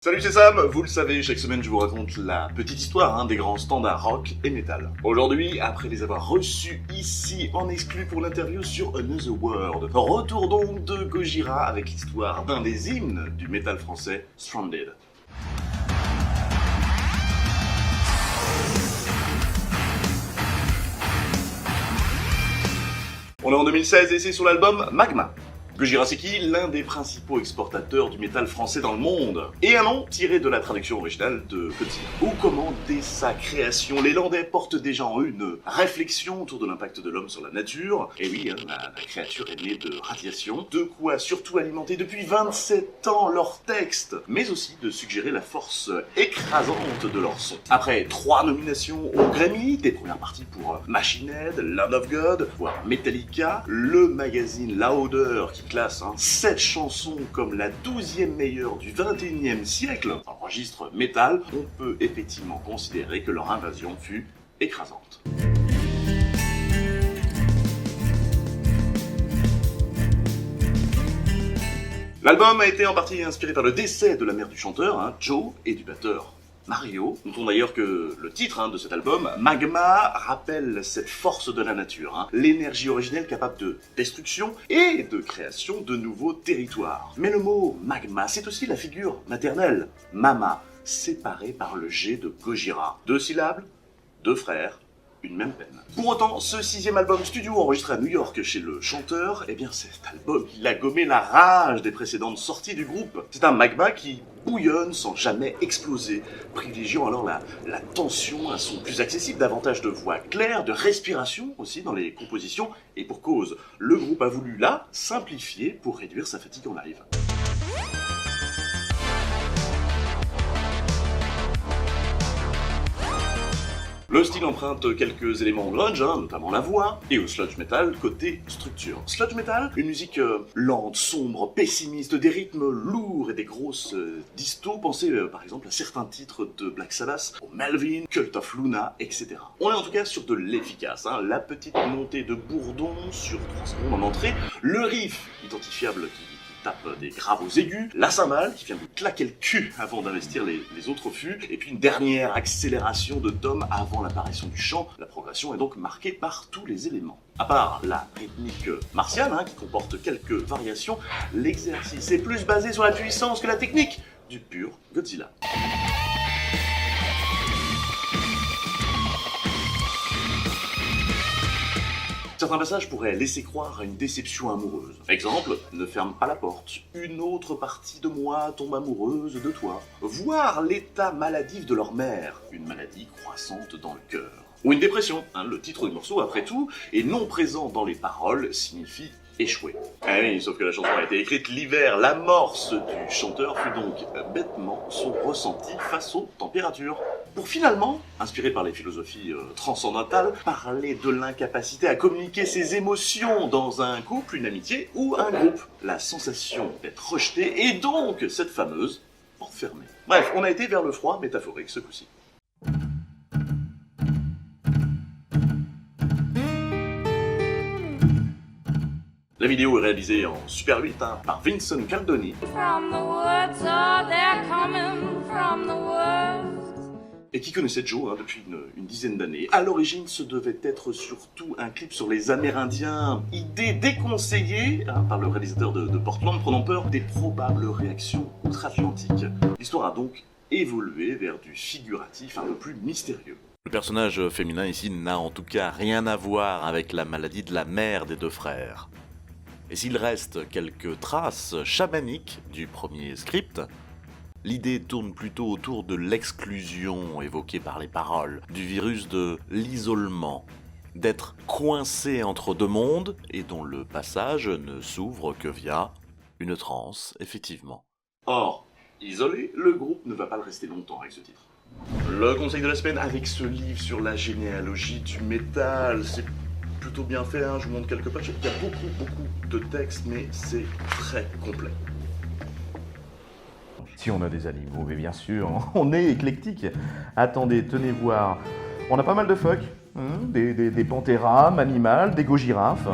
Salut, c'est Sam. Vous le savez, chaque semaine je vous raconte la petite histoire des grands standards rock et metal. Aujourd'hui, après les avoir reçus ici en exclu pour l'interview sur Another World, retour donc de Gojira avec l'histoire d'un des hymnes du métal français, Stranded. On est en 2016 et c'est sur l'album Magma. Gojira, c'est qui? L'un des principaux exportateurs du métal français dans le monde. Et un nom tiré de la traduction originale de Godzilla. Ou comment, dès sa création, les Landais portent déjà en eux une réflexion autour de l'impact de l'homme sur la nature. Et oui, la créature est née de radiation, de quoi surtout alimenter depuis 27 ans leurs textes, mais aussi de suggérer la force écrasante de leur son. Après 3 nominations aux Grammy, des premières parties pour Machine Head, Land of God, voire Metallica, le magazine Louder qui classe 7 chansons comme la 12e meilleure du 21e siècle dans le registre métal, on peut effectivement considérer que leur invasion fut écrasante. L'album a été en partie inspiré par le décès de la mère du chanteur, Joe, et du batteur Mario. Notons d'ailleurs que le titre de cet album, Magma, rappelle cette force de la nature, l'énergie originelle capable de destruction et de création de nouveaux territoires. Mais le mot magma, c'est aussi la figure maternelle, Mama, séparée par le G de Gojira. 2 syllabes, 2 frères, une même peine. Pour autant, ce 6e album studio enregistré à New York chez le chanteur, cet album, il a gommé la rage des précédentes sorties du groupe. C'est un magma qui bouillonne sans jamais exploser, privilégiant alors la tension, un son plus accessible, davantage de voix claires, de respiration aussi dans les compositions, et pour cause, le groupe a voulu là simplifier pour réduire sa fatigue en live. Le style emprunte quelques éléments au grunge, notamment la voix, et au sludge metal côté structure. Sludge metal, une musique lente, sombre, pessimiste, des rythmes lourds et des grosses distos. Pensez par exemple à certains titres de Black Sabbath, au Melvin, Cult of Luna, etc. On est en tout cas sur de l'efficace, la petite montée de bourdon sur 3 secondes en entrée, le riff identifiable qui tape des graves aux aigus, la cymbale qui vient de claquer le cul avant d'investir les autres fûts, et puis une dernière accélération de tom avant l'apparition du chant. La progression est donc marquée par tous les éléments. À part la rythmique martiale, qui comporte quelques variations, l'exercice est plus basé sur la puissance que la technique du pur Godzilla. Certains passages pourraient laisser croire à une déception amoureuse. Exemple, ne ferme pas la porte, une autre partie de moi tombe amoureuse de toi. Voire l'état maladif de leur mère, une maladie croissante dans le cœur. Ou une dépression, le titre du morceau après tout, et non présent dans les paroles, signifie échouer. Ah oui, sauf que la chanson a été écrite l'hiver, l'amorce du chanteur fut donc bêtement son ressenti face aux températures. Pour finalement, inspiré par les philosophies transcendantales, parler de l'incapacité à communiquer ses émotions dans un couple, une amitié ou un groupe. La sensation d'être rejeté et donc cette fameuse porte fermée. Bref, on a été vers le froid métaphorique ce coup-ci. La vidéo est réalisée en Super 8 par Vincent Caldoni. Et qui connaissait Joe depuis une dizaine d'années. À l'origine, ce devait être surtout un clip sur les Amérindiens. Idée déconseillée par le réalisateur de Portland, prenant peur des probables réactions outre-Atlantique. L'histoire a donc évolué vers du figuratif un peu plus mystérieux. Le personnage féminin ici n'a en tout cas rien à voir avec la maladie de la mère des 2 frères. Et s'il reste quelques traces chamaniques du premier script, l'idée tourne plutôt autour de l'exclusion évoquée par les paroles, du virus de l'isolement, d'être coincé entre 2 mondes et dont le passage ne s'ouvre que via une transe, effectivement. Or, isolé, le groupe ne va pas le rester longtemps avec ce titre. Le conseil de la semaine avec ce livre sur la généalogie du métal, c'est plutôt bien fait, je vous montre quelques pages, il y a beaucoup de textes, mais c'est très complet. Si on a des animaux, mais bien sûr, on est éclectique. Attendez, tenez voir, on a pas mal de phoques, des panthéras, animales, des gojirafes.